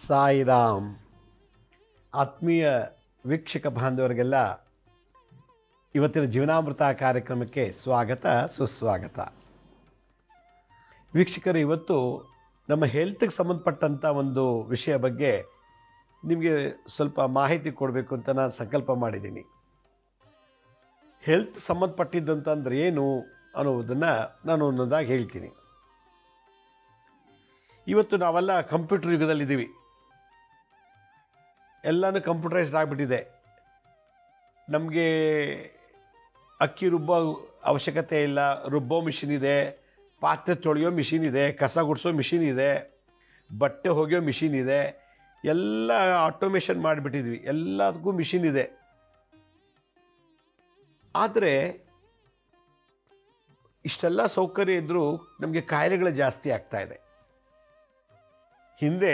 ಸಾಯಿರಾಮ್. ಆತ್ಮೀಯ ವೀಕ್ಷಕ ಬಾಂಧವರಿಗೆಲ್ಲ ಇವತ್ತಿನ ಜೀವನಾಮೃತ ಕಾರ್ಯಕ್ರಮಕ್ಕೆ ಸ್ವಾಗತ ಸುಸ್ವಾಗತ. ವೀಕ್ಷಕರು, ಇವತ್ತು ನಮ್ಮ ಹೆಲ್ತ್ಗೆ ಸಂಬಂಧಪಟ್ಟಂಥ ಒಂದು ವಿಷಯ ಬಗ್ಗೆ ನಿಮಗೆ ಸ್ವಲ್ಪ ಮಾಹಿತಿ ಕೊಡಬೇಕು ಅಂತ ನಾನು ಸಂಕಲ್ಪ ಮಾಡಿದ್ದೀನಿ. ಹೆಲ್ತ್ ಸಂಬಂಧಪಟ್ಟಿದ್ದಂತಂದ್ರೆ ಏನು ಅನ್ನೋದನ್ನು ನಾನು ಒಂದೊಂದಾಗಿ ಹೇಳ್ತೀನಿ. ಇವತ್ತು ನಾವೆಲ್ಲ ಕಂಪ್ಯೂಟರ್ ಯುಗದಲ್ಲಿದ್ದೀವಿ. ಎಲ್ಲನೂ ಕಂಪ್ಯೂಟರೈಸ್ಡ್ ಆಗಿಬಿಟ್ಟಿದೆ. ನಮಗೆ ಅಕ್ಕಿ ರುಬ್ಬೋ ಅವಶ್ಯಕತೆ ಇಲ್ಲ. ರುಬ್ಬೋ ಮಿಷಿನ್ ಇದೆ, ಪಾತ್ರೆ ತೊಳೆಯೋ ಮಿಷಿನ್ ಇದೆ, ಕಸ ಗುಡಿಸೋ ಮಿಷಿನ್ ಇದೆ, ಬಟ್ಟೆ ಒಗೆಯೋ ಮಿಷಿನ್ ಇದೆ. ಎಲ್ಲ ಆಟೋಮೇಷನ್ ಮಾಡಿಬಿಟ್ಟಿದ್ವಿ. ಎಲ್ಲದಕ್ಕೂ ಮಿಷಿನ್ ಇದೆ. ಆದರೆ ಇಷ್ಟೆಲ್ಲ ಸೌಕರ್ಯ ಇದ್ದರೂ ನಮಗೆ ಕಾಯಿಲೆಗಳು ಜಾಸ್ತಿ ಆಗ್ತಾಯಿದೆ. ಹಿಂದೆ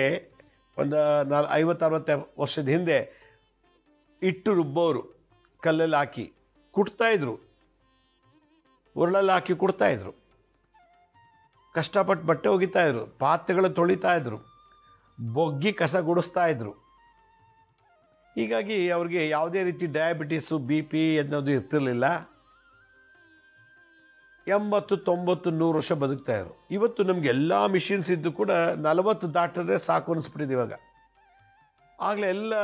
ಒಂದು 50-60 ವರ್ಷದ ಹಿಂದೆ ಇಟ್ಟು ರುಬ್ಬೋರು ಕಲ್ಲಲ್ಲಿ ಹಾಕಿ ಕುಟ್ತಾಯಿದ್ರು, ಉರುಳಲ್ಲಿ ಹಾಕಿ ಕುಡ್ತಾಯಿದ್ರು. ಕಷ್ಟಪಟ್ಟು ಬಟ್ಟೆ ಒಗಿತಾಯಿದ್ರು, ಪಾತ್ರೆಗಳು ತೊಳಿತಾಯಿದ್ರು, ಬೊಗ್ಗಿ ಕಸ ಗುಡಿಸ್ತಾಯಿದ್ರು. ಹೀಗಾಗಿ ಅವ್ರಿಗೆ ಯಾವುದೇ ರೀತಿ ಡಯಾಬಿಟೀಸು, BP ಅನ್ನೋದು ಇರ್ತಿರಲಿಲ್ಲ. 80-90-100 ವರ್ಷ ಬದುಕ್ತಾಯಿದ್ರು. ಇವತ್ತು ನಮಗೆ ಎಲ್ಲ ಮಿಷಿನ್ಸ್ ಇದ್ದು ಕೂಡ 40 ದಾಟಿದ್ರೆ ಸಾಕು ಅನಿಸ್ಬಿಟ್ಟಿದೆ. ಇವಾಗ ಆಗಲೇ ಎಲ್ಲ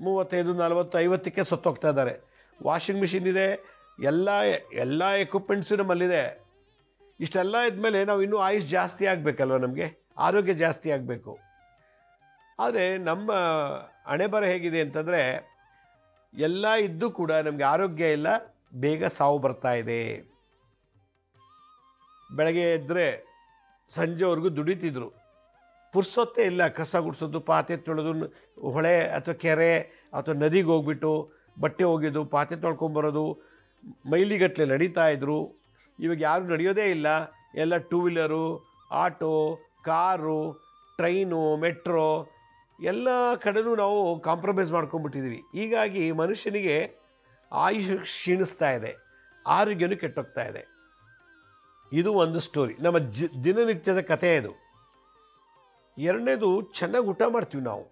35-40-50ಕ್ಕೆ ಸತ್ತೋಗ್ತಾ ಇದ್ದಾರೆ. ವಾಷಿಂಗ್ ಮಿಷಿನ್ ಇದೆ, ಎಲ್ಲ ಎಕ್ವಿಪ್ಮೆಂಟ್ಸು ನಮ್ಮಲ್ಲಿದೆ. ಇಷ್ಟೆಲ್ಲ ಇದ್ಮೇಲೆ ನಾವು ಇನ್ನೂ ಆಯುಷ್ ಜಾಸ್ತಿ ಆಗಬೇಕಲ್ವ, ನಮಗೆ ಆರೋಗ್ಯ ಜಾಸ್ತಿ ಆಗಬೇಕು. ಆದರೆ ನಮ್ಮ ಹಣೆ ಬರ ಹೇಗಿದೆ ಅಂತಂದರೆ, ಎಲ್ಲ ಇದ್ದು ಕೂಡ ನಮಗೆ ಆರೋಗ್ಯ ಇಲ್ಲ, ಬೇಗ ಸಾವು ಬರ್ತಾ ಇದೆ. ಬೆಳಗ್ಗೆ ಎದ್ದರೆ ಸಂಜೆವರೆಗೂ ದುಡಿತಿದ್ರು, ಪುರ್ಸೊತ್ತೇ ಇಲ್ಲ. ಕಸ ಗುಡಿಸೋದು, ಪಾತ್ರೆ ತೊಳೆದು, ಹೊಳೆ ಅಥವಾ ಕೆರೆ ಅಥವಾ ನದಿಗೆ ಹೋಗ್ಬಿಟ್ಟು ಬಟ್ಟೆ ಒಗೆಯೋದು, ಪಾತ್ರೆ ತೊಳ್ಕೊಂಬರೋದು, ಮೈಲಿಗಟ್ಟಲೆ ನಡೀತಾಯಿದ್ರು. ಇವಾಗ ಯಾರು ನಡೆಯೋದೇ ಇಲ್ಲ. ಎಲ್ಲ 2 wheeler, auto, car, train, metro ಎಲ್ಲ ಕಡೆನೂ ನಾವು ಕಾಂಪ್ರಮೈಸ್ ಮಾಡ್ಕೊಂಡ್ಬಿಟ್ಟಿದ್ದೀವಿ. ಹೀಗಾಗಿ ಮನುಷ್ಯನಿಗೆ ಆಯುಷ್ ಕ್ಷೀಣಿಸ್ತಾ ಇದೆ, ಆರೋಗ್ಯನೂ ಕೆಟ್ಟೋಗ್ತಾ ಇದೆ. ಇದು ಒಂದು ಸ್ಟೋರಿ, ನಮ್ಮ ದಿನನಿತ್ಯದ ಕಥೆ ಇದು. ಎರಡನೇದು, ಚೆನ್ನಾಗಿ ಊಟ ಮಾಡ್ತೀವಿ ನಾವು.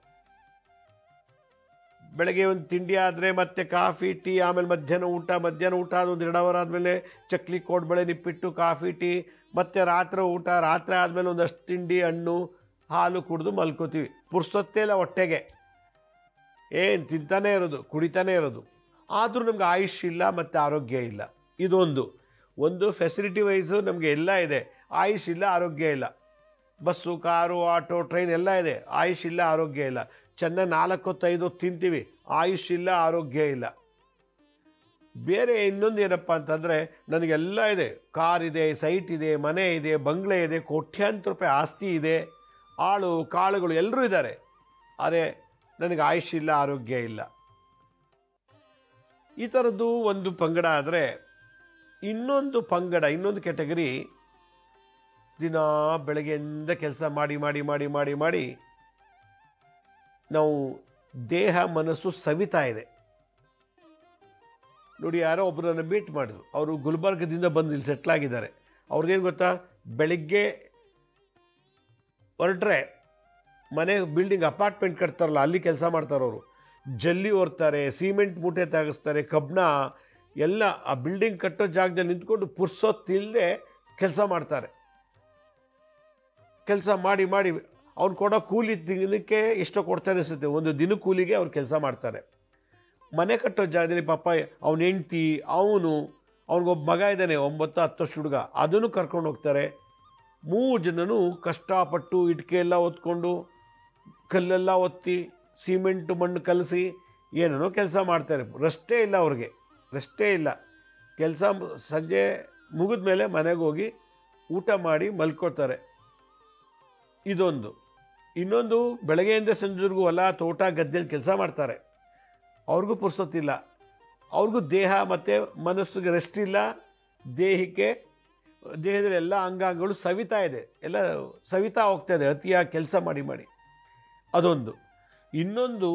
ಬೆಳಗ್ಗೆ ಒಂದು ತಿಂಡಿ ಆದರೆ ಮತ್ತೆ ಕಾಫಿ ಟೀ, ಆಮೇಲೆ ಮಧ್ಯಾಹ್ನ ಊಟ ಆದ ಒಂದು 2 ಅವರ್ ಆದಮೇಲೆ ಚಕ್ಲಿ, ಕೋಡ್ಬಳೆ, ನಿಪ್ಪಿಟ್ಟು, ಕಾಫಿ ಟೀ, ಮತ್ತು ರಾತ್ರಿ ಊಟ. ರಾತ್ರಿ ಆದಮೇಲೆ ಒಂದಷ್ಟು ತಿಂಡಿ, ಹಣ್ಣು, ಹಾಲು ಕುಡಿದು ಮಲ್ಕೋತೀವಿ. ಪುರ್ಸೊತ್ತೇ ಇಲ್ಲ ಹೊಟ್ಟೆಗೆ, ಏನು ತಿಂತಾನೇ ಇರೋದು, ಕುಡಿತಾನೇ ಇರೋದು. ಆದರೂ ನಮ್ಗೆ ಆಯುಷ್ ಇಲ್ಲ ಮತ್ತು ಆರೋಗ್ಯ ಇಲ್ಲ. ಒಂದು ಫೆಸಿಲಿಟಿ ವೈಸು ನಮಗೆ ಎಲ್ಲ ಇದೆ, ಆಯುಷ್ ಇಲ್ಲ, ಆರೋಗ್ಯ ಇಲ್ಲ. ಬಸ್ಸು, ಕಾರು, ಆಟೋ, ಟ್ರೈನ್ ಎಲ್ಲ ಇದೆ, ಆಯುಷ್ ಇಲ್ಲ, ಆರೋಗ್ಯ ಇಲ್ಲ. ಚೆನ್ನಾಗಿ 4-5 ಹೊತ್ತು ತಿಂತೀವಿ, ಆಯುಷ್ ಇಲ್ಲ, ಆರೋಗ್ಯ ಇಲ್ಲ. ಬೇರೆ ಇನ್ನೊಂದು ಏನಪ್ಪ ಅಂತಂದರೆ, ನನಗೆಲ್ಲ ಇದೆ, ಕಾರಿದೆ, ಸೈಟ್ ಇದೆ, ಮನೆ ಇದೆ, ಬಂಗ್ಲೆ ಇದೆ, ಕೋಟ್ಯಾಂತರ ರೂಪಾಯಿ ಆಸ್ತಿ ಇದೆ, ಆಳು ಕಾಳುಗಳು ಎಲ್ಲರೂ ಇದ್ದಾರೆ. ಆದರೆ ನನಗೆ ಆಯುಷ್ ಇಲ್ಲ, ಆರೋಗ್ಯ ಇಲ್ಲ. ಈ ಥರದ್ದು ಒಂದು ಪಂಗಡ. ಆದರೆ ಇನ್ನೊಂದು ಕ್ಯಾಟಗರಿ, ದಿನ ಬೆಳಗ್ಗೆಯಿಂದ ಕೆಲಸ ಮಾಡಿ ನಾವು ದೇಹ ಮನಸ್ಸು ಸವಿತಾ ಇದೆ. ನೋಡಿ, ಯಾರೋ ಒಬ್ಬರನ್ನು ಮೀಟ್ ಮಾಡಿದ್ರು. ಅವರು ಗುಲ್ಬರ್ಗದಿಂದ ಬಂದು ಇಲ್ಲಿ ಸೆಟ್ಲಾಗಿದ್ದಾರೆ. ಅವ್ರಿಗೇನು ಗೊತ್ತಾ, ಬೆಳಗ್ಗೆ ಹೊರಟ್ರೆ ಮನೆ ಬಿಲ್ಡಿಂಗ್ ಅಪಾರ್ಟ್ಮೆಂಟ್ ಕಟ್ತಾರಲ್ಲ, ಅಲ್ಲಿ ಕೆಲಸ ಮಾಡ್ತಾರವರು. ಜಲ್ಲಿ ಹೊರ್ತಾರೆ, ಸಿಮೆಂಟ್ ಮೂಟೆ ತೆಗೆಸ್ತಾರೆ, ಕಬ್ಬಣ ಎಲ್ಲ ಆ ಬಿಲ್ಡಿಂಗ್ ಕಟ್ಟೋ ಜಾಗದಲ್ಲಿ ನಿಂತ್ಕೊಂಡು ಪುರ್ಸೊತ್ತಿಲ್ಲದೆ ಕೆಲಸ ಮಾಡ್ತಾರೆ. ಕೆಲಸ ಮಾಡಿ ಅವ್ನು ಕೊಡೋ ಕೂಲಿ ದಿನಕ್ಕೆ ಎಷ್ಟೋ ಕೊಡ್ತಾನೆ ಅನಿಸುತ್ತೆ, ಒಂದು ದಿನ ಕೂಲಿಗೆ ಅವ್ರು ಕೆಲಸ ಮಾಡ್ತಾರೆ. ಮನೆ ಕಟ್ಟೋ ಜಾಗದಲ್ಲಿ ಪಾಪ ಅವನ ಹೆಂಡ್ತಿ, ಅವನಿಗೊಬ್ಬ ಮಗ ಇದ್ದಾನೆ, 9-10 ವರ್ಷ ಹುಡುಗ, ಅದನ್ನು ಕರ್ಕೊಂಡು ಹೋಗ್ತಾರೆ. 3 ಜನನು ಕಷ್ಟಪಟ್ಟು ಇಟ್ಕೆ ಎಲ್ಲ ಹೊತ್ಕೊಂಡು, ಕಲ್ಲೆಲ್ಲ ಒತ್ತಿ, ಸಿಮೆಂಟು ಮಣ್ಣು ಕಲಸಿ ಏನೇನೋ ಕೆಲಸ ಮಾಡ್ತಾರೆ. ರೆಸ್ಟೇ ಇಲ್ಲ ಅವ್ರಿಗೆ, ಕೆಲಸ ಸಂಜೆ ಮುಗಿದ ಮೇಲೆ ಮನೆಗೆ ಹೋಗಿ ಊಟ ಮಾಡಿ ಮಲ್ಕೋತಾರೆ. ಇನ್ನೊಂದು ಬೆಳಗ್ಗೆಯಿಂದ ಸಂಜೆವರೆಗೂ ಹೊಲ, ತೋಟ, ಗದ್ದೆಯಲ್ಲಿ ಕೆಲಸ ಮಾಡ್ತಾರೆ. ಅವ್ರಿಗೂ ಪುರ್ಸೊತ್ತಿಲ್ಲ. ಅವ್ರಿಗೂ ದೇಹ ಮತ್ತು ಮನಸ್ಸಿಗೆ ರೆಸ್ಟ್ ಇಲ್ಲ. ದೇಹದಲ್ಲಿ ಎಲ್ಲ ಅಂಗಾಂಗಗಳು ಸವಿತಾ ಇದೆ, ಎಲ್ಲ ಸವಿತಾ ಹೋಗ್ತಾ ಇದೆ ಅತಿಯಾಗಿ ಕೆಲಸ ಮಾಡಿ. ಇನ್ನೊಂದು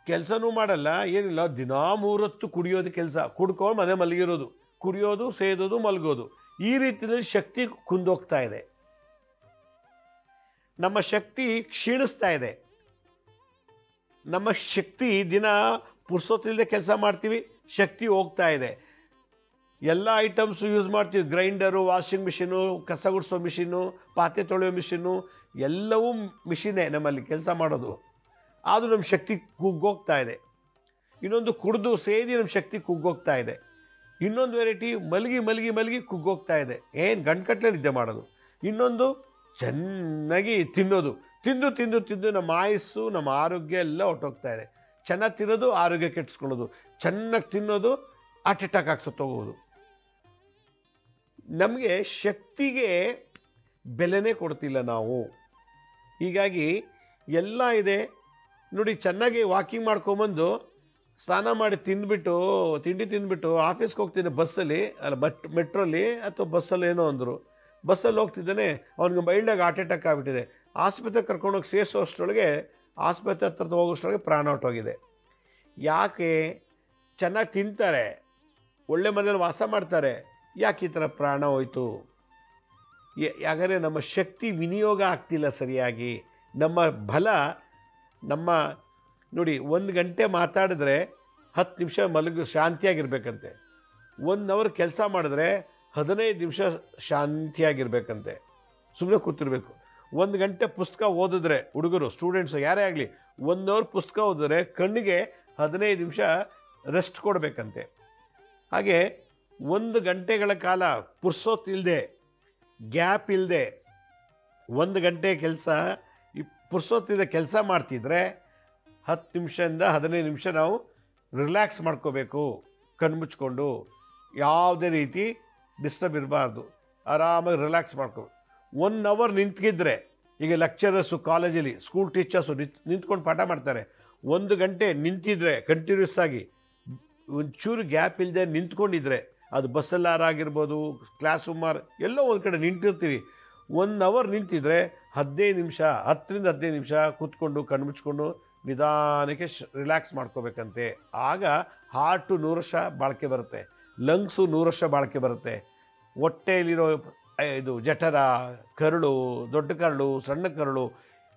ಕೆಲಸನೂ ಮಾಡಲ್ಲ, ಏನಿಲ್ಲ, ದಿನಾ 3 ಹೊತ್ತು ಕುಡಿಯೋದು ಕೆಲಸ, ಕುಡ್ಕೊಂಡು ಮನೆ ಮಲಗಿರೋದು, ಕುಡಿಯೋದು, ಸೇದೋದು, ಮಲಗೋದು. ಈ ರೀತಿಯಲ್ಲಿ ಶಕ್ತಿ ಕುಂದೋಗ್ತಾ ಇದೆ. ನಮ್ಮ ಶಕ್ತಿ ಕ್ಷೀಣಿಸ್ತಾ ಇದೆ. ನಮ್ಮ ಶಕ್ತಿ ದಿನ ಪುರ್ಸೊತ್ತಿಲ್ಲದೆ ಕೆಲಸ ಮಾಡ್ತೀವಿ, ಶಕ್ತಿ ಹೋಗ್ತಾ ಇದೆ. ಎಲ್ಲ ಐಟಮ್ಸು ಯೂಸ್ ಮಾಡ್ತೀವಿ, ಗ್ರೈಂಡರು, ವಾಷಿಂಗ್ ಮಿಷಿನು, ಕಸ ಗುಡಿಸೋ ಮಿಷಿನು, ಪಾತ್ರೆ ತೊಳೆಯೋ ಮಿಷಿನು, ಎಲ್ಲವೂ ಮಿಷಿನೇ ನಮ್ಮಲ್ಲಿ ಕೆಲಸ ಮಾಡೋದು. ಆದರೂ ನಮ್ಮ ಶಕ್ತಿ ಕುಗ್ಗೋಗ್ತಾ ಇದೆ. ಇನ್ನೊಂದು ಕುಡಿದು ಸೇದಿ ನಮ್ಮ ಶಕ್ತಿ ಕುಗ್ಗೋಗ್ತಾ ಇದೆ. ಇನ್ನೊಂದು ವೆರೈಟಿ ಮಲಗಿ ಮಲಗಿ ಮಲಗಿ ಕುಗ್ಗೋಗ್ತಾ ಇದೆ, ಏನು ಗಂಟುಗಟ್ಟಲೆ ನಿದ್ದೆ ಮಾಡೋದು. ಇನ್ನೊಂದು ಚೆನ್ನಾಗಿ ತಿನ್ನೋದು, ತಿಂದು ತಿಂದು ತಿಂದು ನಮ್ಮ ಆಯಸ್ಸು ನಮ್ಮ ಆರೋಗ್ಯ ಎಲ್ಲ ಹೊಟ್ಟೋಗ್ತಾ ಇದೆ. ಚೆನ್ನಾಗಿ ತಿನ್ನೋದು ಆರೋಗ್ಯ ಕೆಡಿಸ್ಕೊಳ್ಳೋದು, ಚೆನ್ನಾಗಿ ತಿನ್ನೋದು ಹಾರ್ಟ್ ಅಟ್ಯಾಕ್ ಆಗಿ ಸತ್ತೋಗೋದು. ನಮಗೆ ಶಕ್ತಿಗೆ ಬೆಲೆನೇ ಕೊಡ್ತಿಲ್ಲ ನಾವು. ಹೀಗಾಗಿ ಎಲ್ಲ ಇದೆ ನೋಡಿ. ಚೆನ್ನಾಗಿ ವಾಕಿಂಗ್ ಮಾಡ್ಕೊಂಬಂದು ಸ್ನಾನ ಮಾಡಿ ತಿಂಡಿ ತಿಂದುಬಿಟ್ಟು ಆಫೀಸ್ಗೆ ಹೋಗ್ತೀನಿ ಬಸ್ಸಲ್ಲಿ, ಅಲ್ಲ ಮೆಟ್ರೋಲಿ ಅಥವಾ ಬಸ್ಸಲ್ಲಿ ಏನೋ ಅಂದರು. ಬಸ್ಸಲ್ಲಿ ಹೋಗ್ತಿದ್ದಾನೆ, ಅವ್ನಿಗೆ ಮೈಲ್ಡಾಗಿ ಹಾರ್ಟ್ ಅಟ್ಯಾಕ್ ಆಗಿಬಿಟ್ಟಿದೆ. ಆಸ್ಪತ್ರೆಗೆ ಕರ್ಕೊಂಡೋಗಿ ಸೇರಿಸೋಷ್ಟರೊಳಗೆ, ಆಸ್ಪತ್ರೆ ಹತ್ರ ಹೋಗೋಷ್ಟರೊಳಗೆ ಪ್ರಾಣ ಹೊರಟೋಗಿದೆ. ಯಾಕೆ? ಚೆನ್ನಾಗಿ ತಿಂತಾರೆ, ಒಳ್ಳೆ ಮನೇಲಿ ವಾಸ ಮಾಡ್ತಾರೆ, ಯಾಕೆ ಈ ಥರ ಪ್ರಾಣ ಹೋಯಿತು? ಯಾಕಂದರೆ ನಮ್ಮ ಶಕ್ತಿ ವಿನಿಯೋಗ ಆಗ್ತಿಲ್ಲ ಸರಿಯಾಗಿ. ನಮ್ಮ ಬಲ ನೋಡಿ, 1 ಗಂಟೆ ಮಾತಾಡಿದ್ರೆ 10 ನಿಮಿಷ ಶಾಂತಿಯಾಗಿರ್ಬೇಕಂತೆ. 1 ಅವರ್ ಕೆಲಸ ಮಾಡಿದ್ರೆ 15 ನಿಮಿಷ ಶಾಂತಿಯಾಗಿರ್ಬೇಕಂತೆ, ಸುಮ್ಮನೆ ಕೂತಿರ್ಬೇಕು. 1 ಗಂಟೆ ಪುಸ್ತಕ ಓದಿದ್ರೆ, ಹುಡುಗರು ಸ್ಟೂಡೆಂಟ್ಸು ಯಾರೇ ಆಗಲಿ, 1 ಅವರ್ ಪುಸ್ತಕ ಓದಿದ್ರೆ ಕಣ್ಣಿಗೆ 15 ನಿಮಿಷ ರೆಸ್ಟ್ ಕೊಡಬೇಕಂತೆ. ಹಾಗೆ 1 ಗಂಟೆಗಳ ಕಾಲ ಪುರ್ಸೊತ್ತಿಲ್ಲದೆ, ಗ್ಯಾಪ್ ಇಲ್ಲದೆ 1 ಗಂಟೆ ಕೆಲಸ, ಪುರ್ಸೊತ್ತಿಲ್ಲದೆ ಕೆಲಸ ಮಾಡ್ತಿದ್ರೆ 10 ನಿಮಿಷದಿಂದ 15 ನಿಮಿಷ ನಾವು ರಿಲ್ಯಾಕ್ಸ್ ಮಾಡ್ಕೋಬೇಕು. ಕಣ್ಮುಚ್ಕೊಂಡು ಯಾವುದೇ ರೀತಿ ಡಿಸ್ಟರ್ಬ್ ಇರಬಾರ್ದು, ಆರಾಮಾಗಿ ರಿಲ್ಯಾಕ್ಸ್ ಮಾಡ್ಕೋ. 1 ಅವರ್ ನಿಂತ್ಕಿದ್ರೆ, ಈಗ ಲೆಕ್ಚರರ್ಸು ಕಾಲೇಜಲ್ಲಿ ಸ್ಕೂಲ್ ಟೀಚರ್ಸು ನಿಂತ್ಕೊಂಡು ಪಾಠ ಮಾಡ್ತಾರೆ. 1 ಗಂಟೆ ನಿಂತಿದ್ರೆ ಕಂಟಿನ್ಯೂಸ್ ಆಗಿ, ಒಂಚೂರು ಗ್ಯಾಪ್ ಇಲ್ಲದೆ ನಿಂತ್ಕೊಂಡಿದ್ರೆ, ಅದು ಬಸ್ಸಲ್ಲಾರಾಗಿರ್ಬೋದು, ಕ್ಲಾಸ್ ರೂಮಾರ್ ಎಲ್ಲೋ ಒಂದು ಕಡೆ ನಿಂತಿರ್ತೀವಿ. 1 ಅವರ್ ನಿಂತಿದ್ರೆ 15 ನಿಮಿಷ, 10ರಿಂದ 15 ನಿಮಿಷ ಕೂತ್ಕೊಂಡು ಕಣ್ಮುಚ್ಕೊಂಡು ನಿಧಾನಕ್ಕೆ ರಿಲ್ಯಾಕ್ಸ್ ಮಾಡ್ಕೋಬೇಕಂತೆ. ಆಗ ಹಾರ್ಟು 100 ವರ್ಷ ಬಾಳಿಕೆ ಬರುತ್ತೆ, ಲಂಗ್ಸು 100 ವರ್ಷ ಬಾಳಿಕೆ ಬರುತ್ತೆ. ಹೊಟ್ಟೆಯಲ್ಲಿರೋ ಇದು ಜಠರ, ಕರಳು, ದೊಡ್ಡ ಕರಳು, ಸಣ್ಣ ಕರಳು,